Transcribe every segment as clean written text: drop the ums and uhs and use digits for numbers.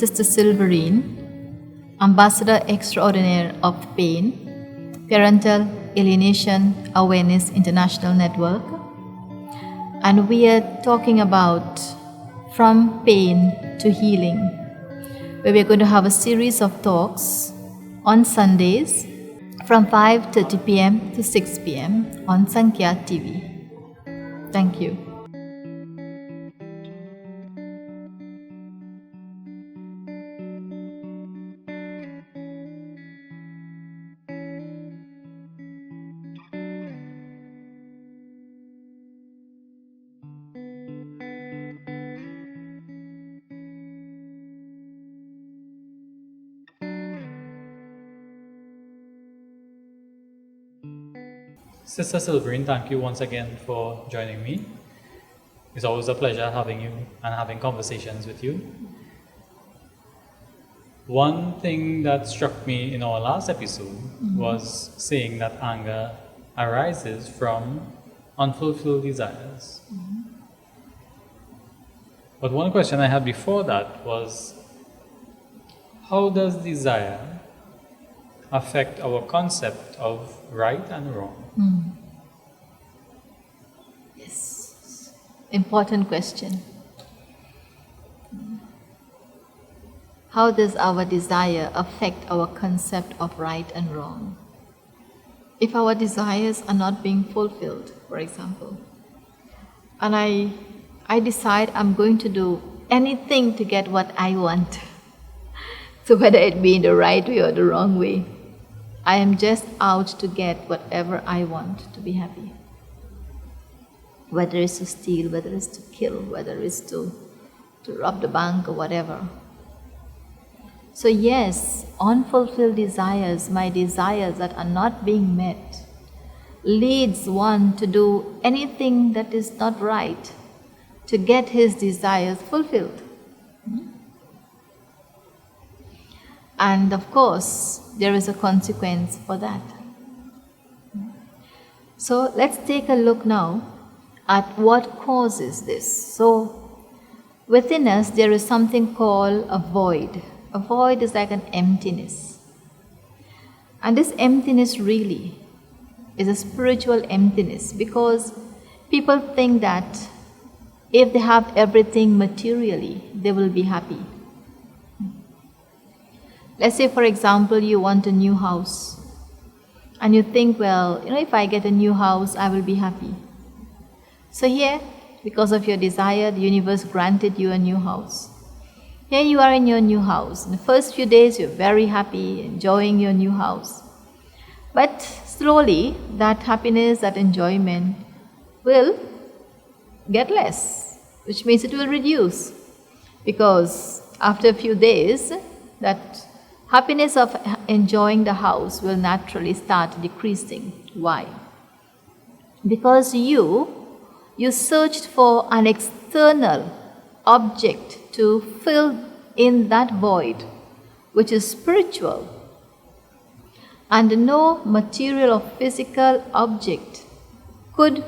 Sister Silvereen, Ambassador Extraordinaire of PAAIN, Parental, Alienation, Awareness International Network. And we are talking about From Pain to Healing, where we're going to have a series of talks on Sundays from 5:30 p.m. to 6 p.m. on Sankhya TV. Thank you. Sister Silvereen, thank you once again for joining me. It's always a pleasure having you and having conversations with you. One thing that struck me in our last episode was saying that anger arises from unfulfilled desires. But one question I had before that was, how does desire affect our concept of right and wrong? Yes, important question. How does our desire affect our concept of right and wrong? If our desires are not being fulfilled, for example, and I decide I'm going to do anything to get what I want, so whether it be in the right way or the wrong way, I am just out to get whatever I want to be happy. Whether it's to steal, whether it's to kill, whether it's to rob the bank or whatever. So yes, unfulfilled desires, my desires that are not being met, leads one to do anything that is not right to get his desires fulfilled. And of course, there is a consequence for that. So let's take a look now at what causes this. So within us, there is something called a void. A void is like an emptiness. And this emptiness really is a spiritual emptiness, because people think that if they have everything materially, they will be happy. Let's say, for example, you want a new house and you think, well, if I get a new house, I will be happy. So here, because of your desire, the universe granted you a new house. Here you are in your new house. In the first few days, you're very happy, enjoying your new house. But slowly, that happiness, that enjoyment will get less, which means it will reduce. Because after a few days, that happiness of enjoying the house will naturally start decreasing. Why? Because you searched for an external object to fill in that void, which is spiritual. And no material or physical object could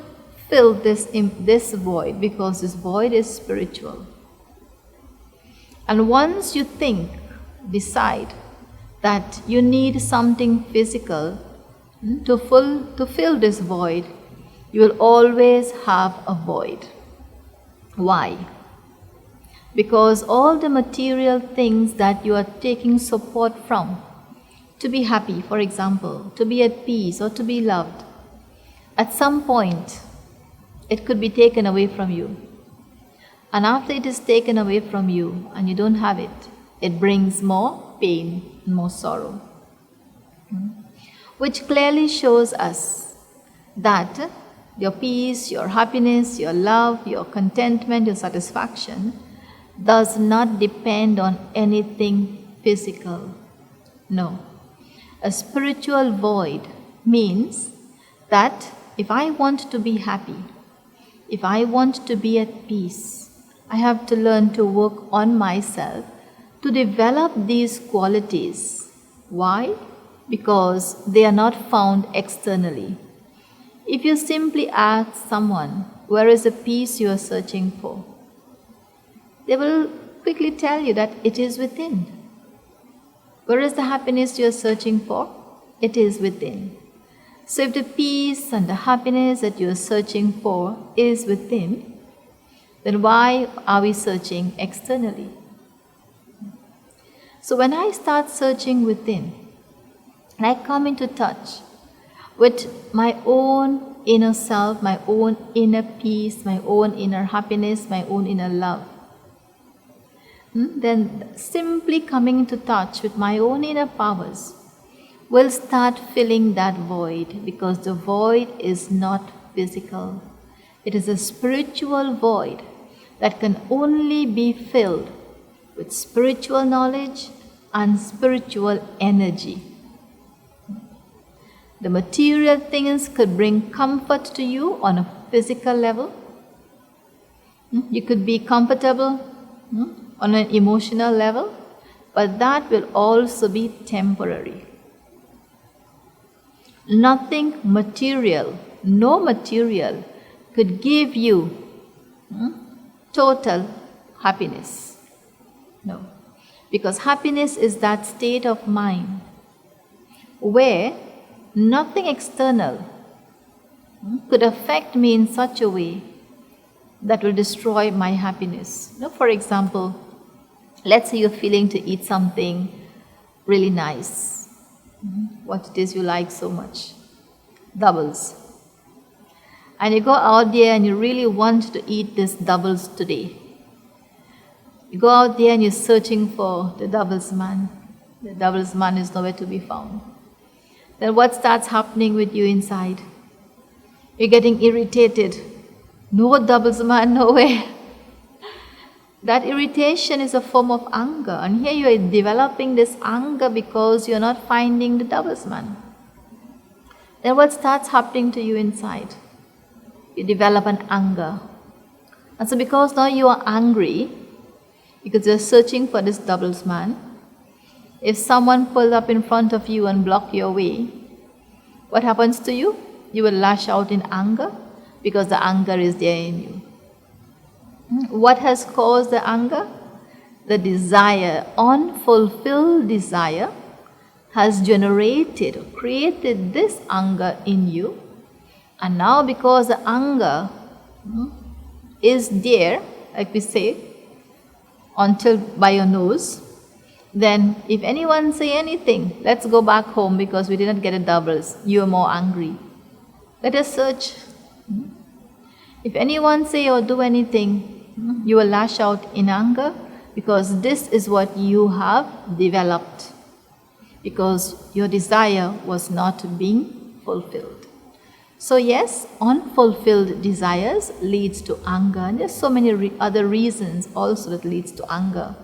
fill this void, because this void is spiritual. And once you decide that you need something physical to fill this void, you will always have a void. Why? Because all the material things that you are taking support from, to be happy, for example, to be at peace or to be loved, at some point it could be taken away from you. And after it is taken away from you and you don't have it, it brings more pain and more sorrow. Which clearly shows us that your peace, your happiness, your love, your contentment, your satisfaction does not depend on anything physical. No. A spiritual void means that if I want to be happy, if I want to be at peace, I have to learn to work on myself to develop these qualities. Why? Because they are not found externally. If you simply ask someone, where is the peace you are searching for? They will quickly tell you that it is within. Where is the happiness you are searching for? It is within. So if the peace and the happiness that you are searching for is within, then why are we searching externally? So when I start searching within, and I come into touch with my own inner self, my own inner peace, my own inner happiness, my own inner love, then simply coming into touch with my own inner powers will start filling that void, because the void is not physical. It is a spiritual void that can only be filled with spiritual knowledge and spiritual energy. The material things could bring comfort to you on a physical level. You could be comfortable on an emotional level, but that will also be temporary. Nothing material, no material could give you total happiness. No. Because happiness is that state of mind where nothing external could affect me in such a way that will destroy my happiness. For example, let's say you're feeling to eat something really nice. What it is you like so much. Doubles. And you go out there and you really want to eat this doubles today. You go out there and you're searching for the doubles man. The doubles man is nowhere to be found. Then what starts happening with you inside? You're getting irritated. No doubles man, nowhere. That irritation is a form of anger, and here you are developing this anger because you're not finding the doubles man. Then what starts happening to you inside? You develop an anger. And so because now you are angry, because you're searching for this doubles man, if someone pulls up in front of you and block your way, what happens to you? You will lash out in anger because the anger is there in you. What has caused the anger? The desire, unfulfilled desire, has generated or created this anger in you. And now because the anger is there, like we say, until by your nose, then if anyone say anything, let's go back home because we didn't get a doubles, you are more angry. Let us search. If anyone say or do anything, you will lash out in anger because this is what you have developed, because your desire was not being fulfilled. So yes, unfulfilled desires leads to anger, and there's so many other reasons also that leads to anger.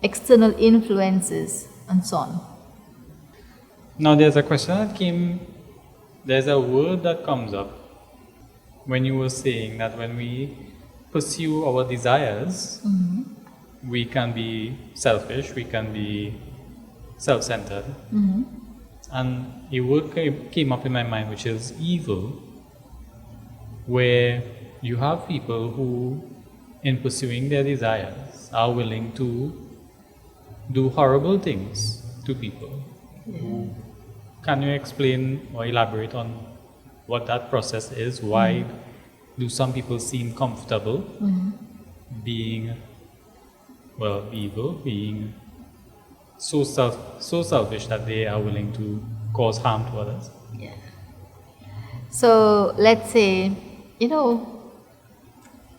External influences and so on. Now there's a question that there's a word that comes up when you were saying that when we pursue our desires, we can be selfish, we can be self-centered. And a word came up in my mind, which is evil, where you have people who, in pursuing their desires, are willing to do horrible things to people. Can you explain or elaborate on what that process is? Why do some people seem comfortable being, evil, being so selfish that they are willing to cause harm to others? Yeah. So let's say,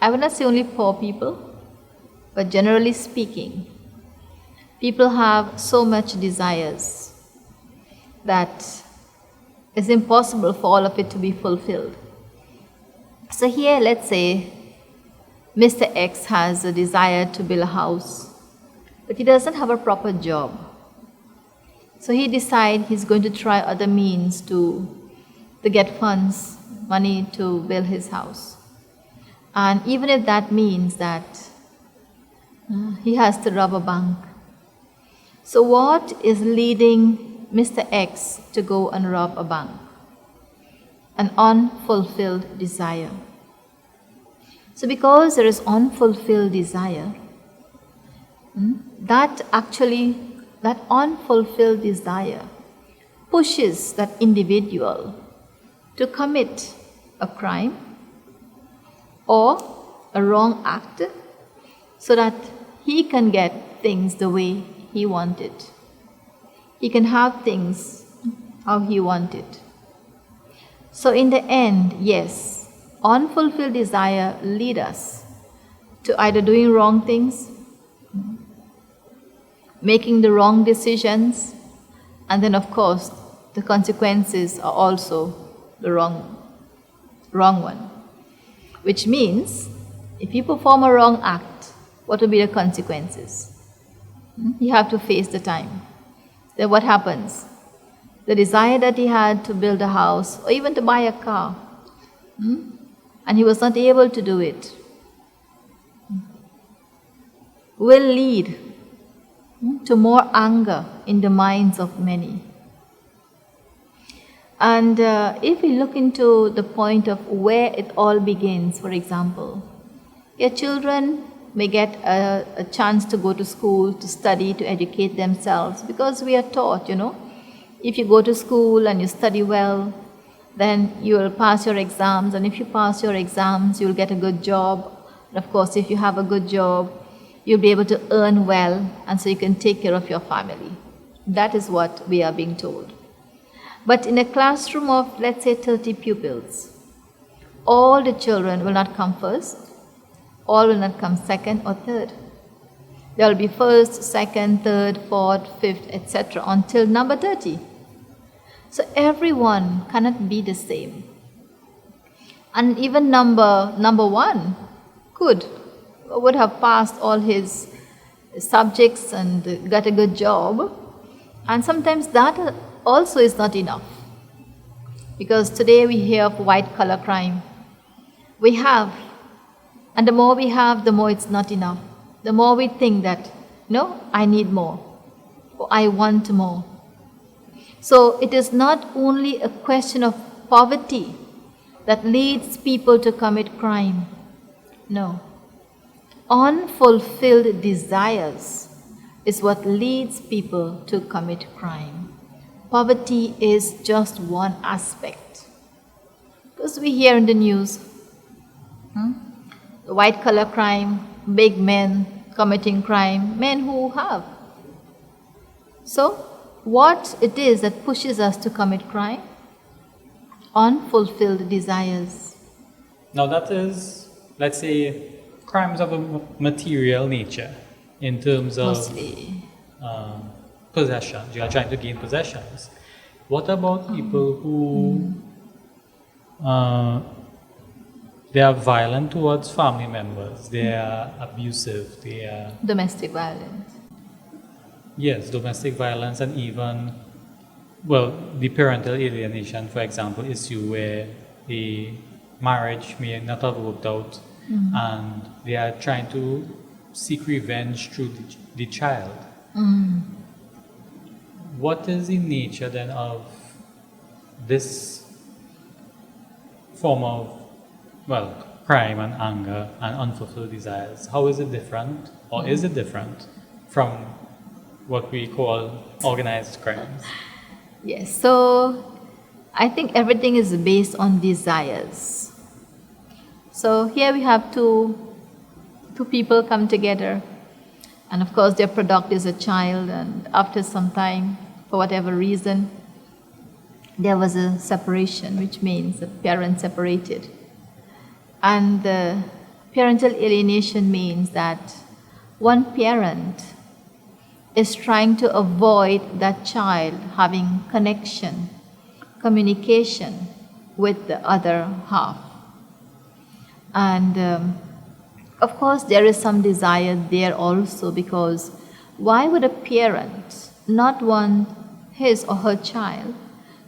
I would not say only poor people, but generally speaking, people have so much desires that it's impossible for all of it to be fulfilled. So here, let's say, Mr. X has a desire to build a house, but he doesn't have a proper job. So he decides he's going to try other means to get funds, money to build his house. And even if that means that he has to rob a bank. So what is leading Mr. X to go and rob a bank? An unfulfilled desire. So because there is unfulfilled desire, that actually, that unfulfilled desire pushes that individual to commit a crime or a wrong act so that he can get things the way he wanted. He can have things how he wanted. So in the end, yes, unfulfilled desire lead us to either doing wrong things, making the wrong decisions, and then of course the consequences are also the wrong one. Which means, if you perform a wrong act, what will be the consequences? You have to face the time. Then what happens? The desire that he had to build a house or even to buy a car, and he was not able to do it, will lead to more anger in the minds of many. And if we look into the point of where it all begins, for example, your children may get a chance to go to school, to study, to educate themselves, because we are taught, if you go to school and you study well, then you will pass your exams, and if you pass your exams, you'll get a good job. And of course, if you have a good job, you'll be able to earn well, and so you can take care of your family. That is what we are being told. But in a classroom of, let's say, 30 pupils, all the children will not come first, all will not come second or third. There will be first, second, third, fourth, fifth, etc. until number 30. So everyone cannot be the same. And even number one would have passed all his subjects and got a good job. And sometimes that also is not enough. Because today we hear of white collar crime. We have, and the more we have, the more it's not enough. The more we think that, no, I need more, or I want more. So it is not only a question of poverty that leads people to commit crime. No. Unfulfilled desires is what leads people to commit crime. Poverty is just one aspect. Because we hear in the news, the white collar crime, big men committing crime, men who have. So, what it is that pushes us to commit crime? Unfulfilled desires. Now that is, let's say, crimes of a material nature in terms of Mostly. possessions. You are trying to gain possessions. What about people who they are violent towards family members? They are abusive. They are Domestic violence. Yes, domestic violence, and even, the parental alienation, for example, issue where the marriage may not have worked out, and they are trying to seek revenge through the child. What is the nature then of this form of, crime and anger and unfulfilled desires? How is it different, or is it different from what we call organized crimes? Yes, so I think everything is based on desires. So here we have two people come together, and of course their product is a child, and after some time, for whatever reason, there was a separation, which means the parents separated. And the parental alienation means that one parent is trying to avoid that child having connection, communication with the other half. And of course there is some desire there also, because why would a parent not want his or her child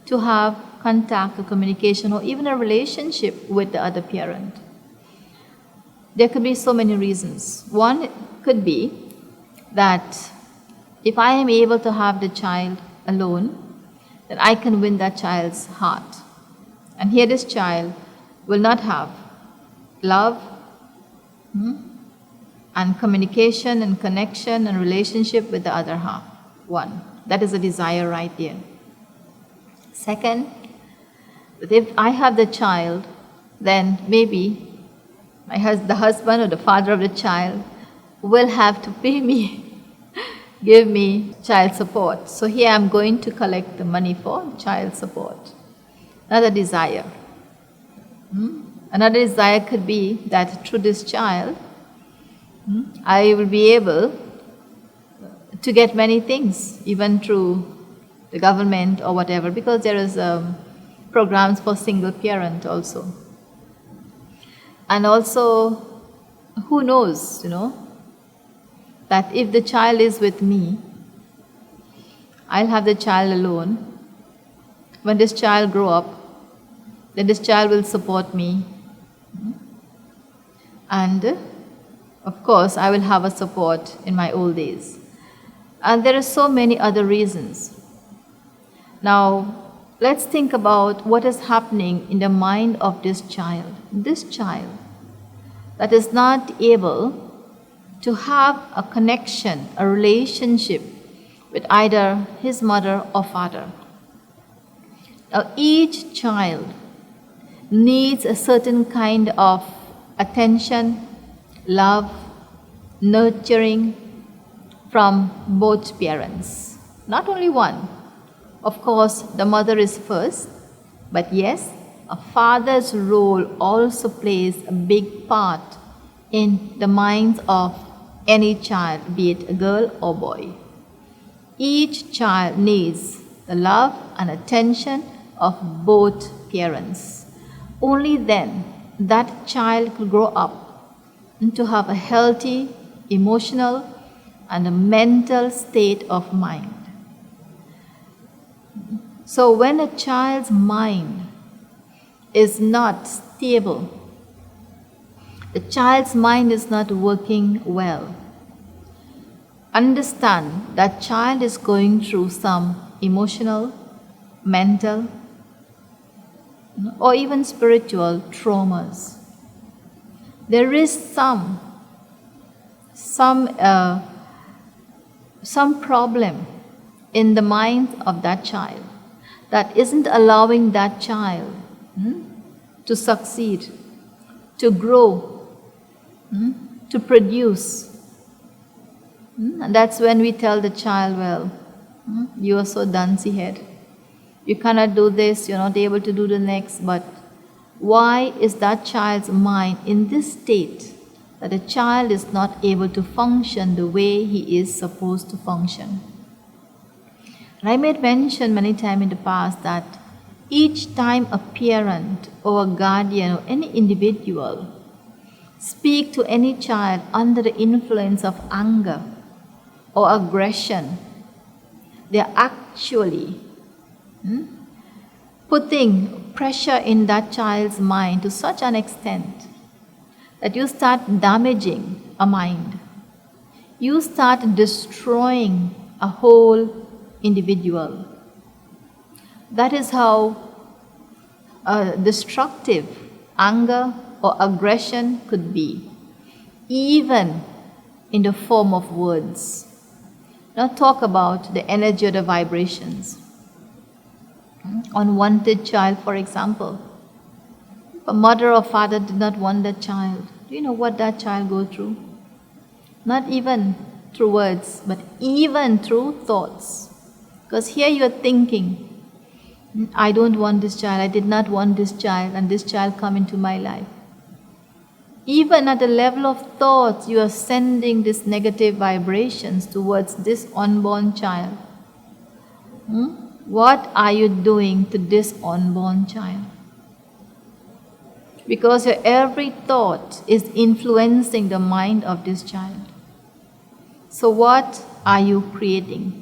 to have contact or communication or even a relationship with the other parent? There could be so many reasons. One could be that if I am able to have the child alone, then I can win that child's heart. And here this child will not have love, and communication and connection and relationship with the other half. One. That is a desire right there. Second, that if I have the child, then maybe the husband or the father of the child will have to pay me, give me child support. So here I'm going to collect the money for child support. Another desire. Another desire could be that through this child, I will be able to get many things, even through the government or whatever, because there is programs for single parent also. And also, who knows, that if the child is with me, I'll have the child alone. When this child grow up, then this child will support me. And of course, I will have a support in my old days. And there are so many other reasons. Now, let's think about what is happening in the mind of this child. This child that is not able to have a connection, a relationship with either his mother or father. Now, each child needs a certain kind of attention, love, nurturing from both parents. Not only one. Of course, the mother is first, but yes, a father's role also plays a big part in the minds of any child, be it a girl or boy. Each child needs the love and attention of both parents. Only then that child will grow up to have a healthy, emotional, and a mental state of mind. So when a child's mind is not stable, the child's mind is not working well, understand that child is going through some emotional, mental, or even spiritual traumas. There is some problem in the mind of that child that isn't allowing that child to succeed, to grow, to produce. And that's when we tell the child, well, you are so dunce head. You cannot do this, you're not able to do the next. But why is that child's mind in this state that a child is not able to function the way he is supposed to function? And I made mention many times in the past that each time a parent or a guardian or any individual speak to any child under the influence of anger or aggression, they are actually putting pressure in that child's mind to such an extent that you start damaging a mind. You start destroying a whole individual. That is how destructive anger or aggression could be, even in the form of words. Now talk about the energy or the vibrations. Unwanted child, for example. If a mother or father did not want that child, do you know what that child goes through? Not even through words, but even through thoughts. Because here you are thinking, I don't want this child, I did not want this child, and this child come into my life. Even at the level of thoughts, you are sending these negative vibrations towards this unborn child. What are you doing to this unborn child? Because your every thought is influencing the mind of this child. So what are you creating?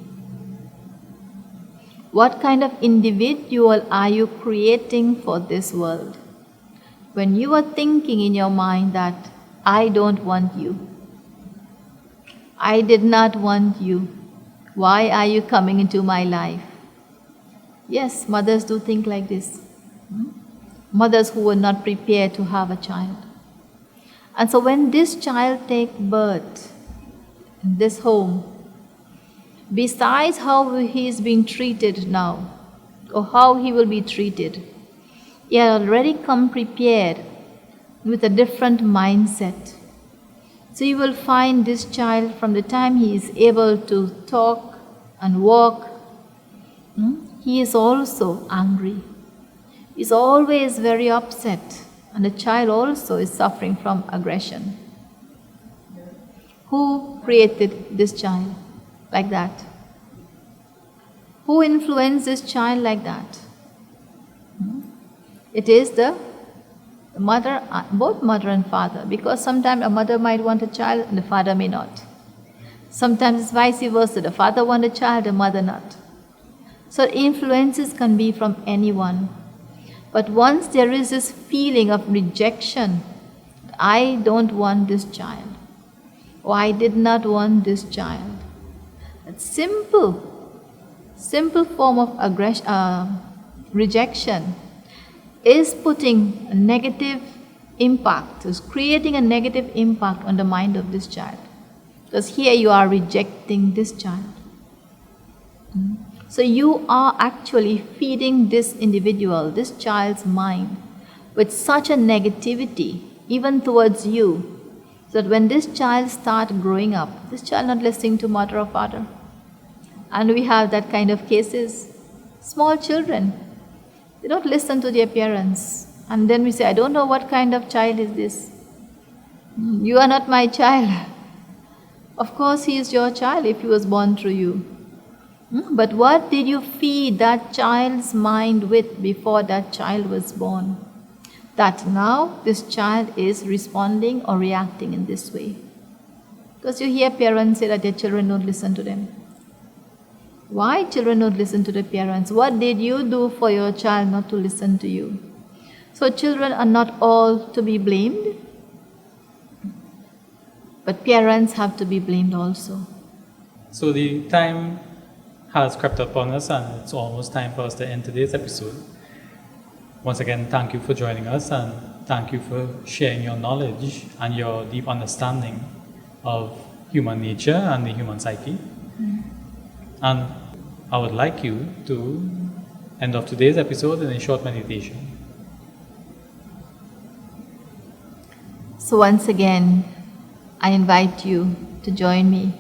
What kind of individual are you creating for this world? When you are thinking in your mind that I don't want you, I did not want you, why are you coming into my life? Yes, mothers do think like this. Mothers who were not prepared to have a child. And so when this child takes birth in this home, besides how he is being treated now, or how he will be treated, he had already come prepared with a different mindset. So you will find this child from the time he is able to talk and walk, he is also angry. He is always very upset, and the child also is suffering from aggression. Who created this child like that? Who influenced this child like that? It is the mother, both mother and father, because sometimes a mother might want a child and the father may not. Sometimes it's vice versa, the father wants a child, the mother not. So influences can be from anyone. But once there is this feeling of rejection, I don't want this child, or I did not want this child. A simple form of rejection is putting a negative impact, is creating a negative impact on the mind of this child. Because here you are rejecting this child. So you are actually feeding this individual, this child's mind, with such a negativity, even towards you, so that when this child starts growing up, this child not listening to mother or father. And we have that kind of cases. Small children, they don't listen to their parents. And then we say, I don't know what kind of child is this. You are not my child. Of course he is your child if he was born through you. But what did you feed that child's mind with before that child was born? That now this child is responding or reacting in this way. Because you hear parents say that their children don't listen to them. Why children don't listen to their parents? What did you do for your child not to listen to you? So children are not all to be blamed, but parents have to be blamed also. So the time has crept upon us, and it's almost time for us to end today's episode. Once again, thank you for joining us, and thank you for sharing your knowledge and your deep understanding of human nature and the human psyche. And I would like you to end off today's episode in a short meditation. So once again, I invite you to join me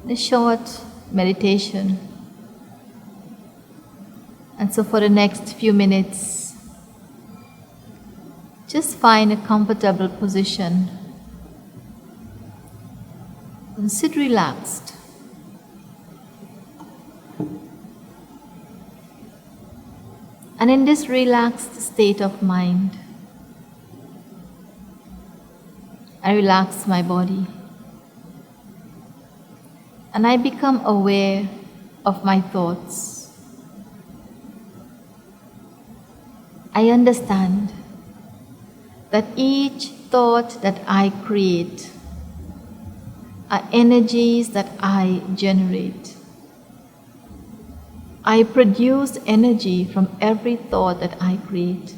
in a short meditation. And so for the next few minutes, just find a comfortable position and sit relaxed. And in this relaxed state of mind, I relax my body. And I become aware of my thoughts. I understand that each thought that I create are energies that I generate. I produce energy from every thought that I create.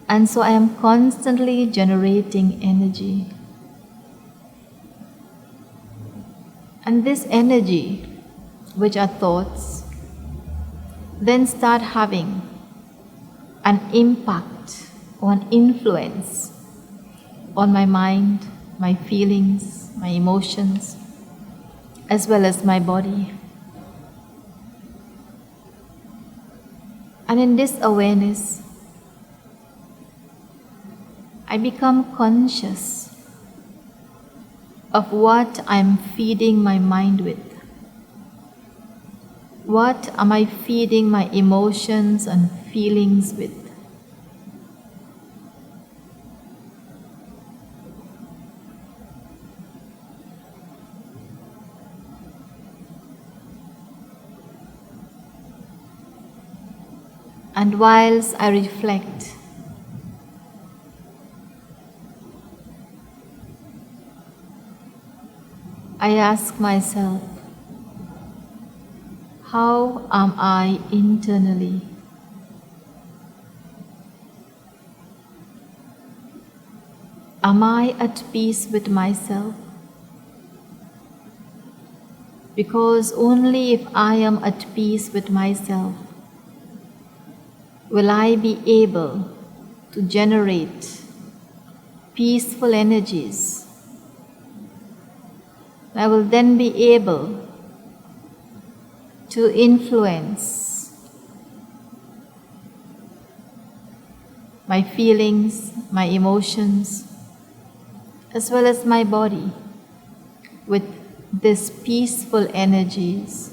And so I am constantly generating energy. And this energy, which are thoughts, then start having an impact or an influence on my mind, my feelings, my emotions, as well as my body. And in this awareness, I become conscious of what I'm feeding my mind with. What am I feeding my emotions and feelings with? And whilst I reflect, I ask myself, how am I internally? am I at peace with myself? Because only if I am at peace with myself will I be able to generate peaceful energies. I will then be able to influence my feelings, my emotions, as well as my body with these peaceful energies.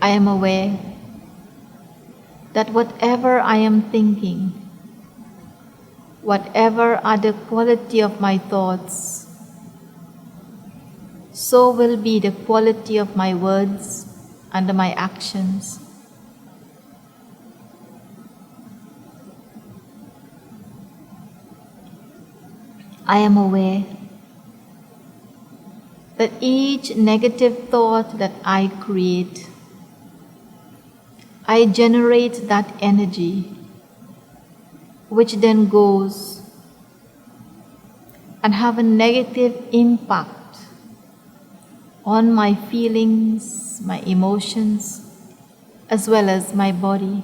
I am aware that whatever I am thinking, whatever are the quality of my thoughts, so will be the quality of my words and my actions. I am aware that each negative thought that I create, I generate that energy, which then goes and have a negative impact on my feelings, my emotions, as well as my body.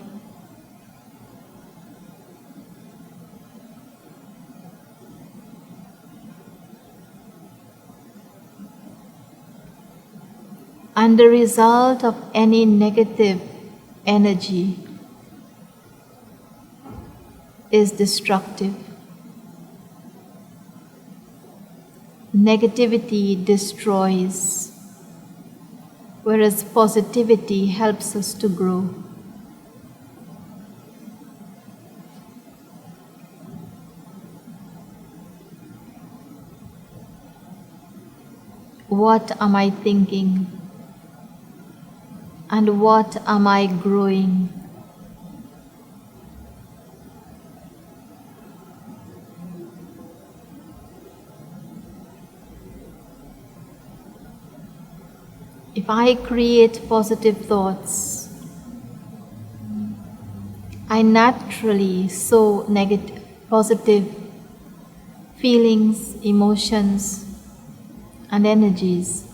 And the result of any negative energy is destructive. Negativity destroys, whereas positivity helps us to grow. What am I thinking? And what am I growing? If I create positive thoughts, I naturally sow positive feelings, emotions, and energies.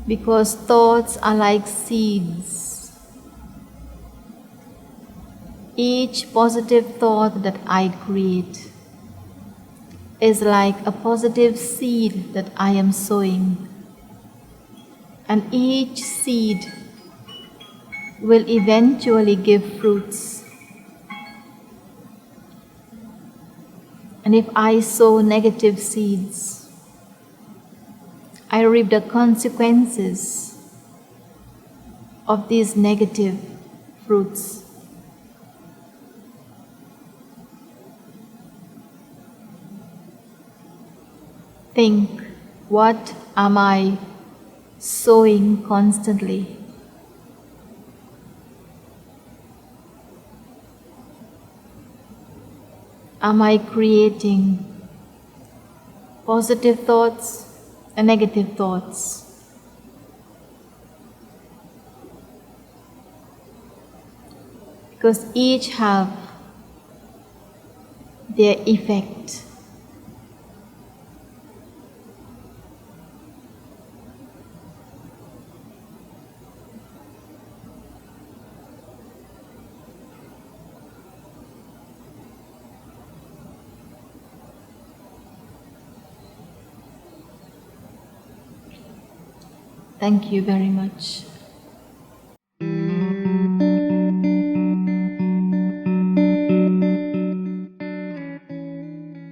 Because thoughts are like seeds. Each positive thought that I create is like a positive seed that I am sowing. And each seed will eventually give fruits. And if I sow negative seeds, I reap the consequences of these negative fruits. Think, what am I sowing constantly? Am I creating positive thoughts and negative thoughts? Because each have their effect. Thank you very much.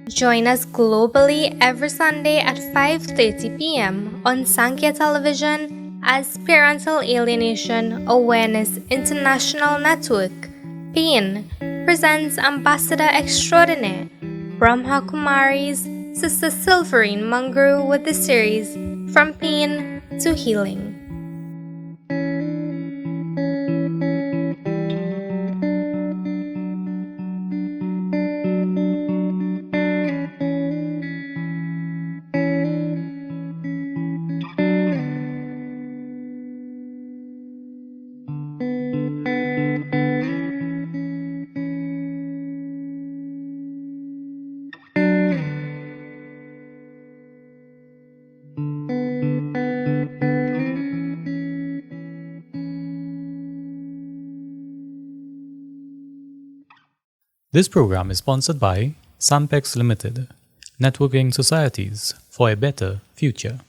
Join us globally every Sunday at 5:30 p.m. on Sankhya Television as Parental Alienation Awareness International Network, PAAIN, presents Ambassador Extraordinaire, Brahma Kumaris, Sister Silvereen Mongru with the series From Pain to Healing. This program is sponsored by Sampex Limited, Networking Societies for a Better Future.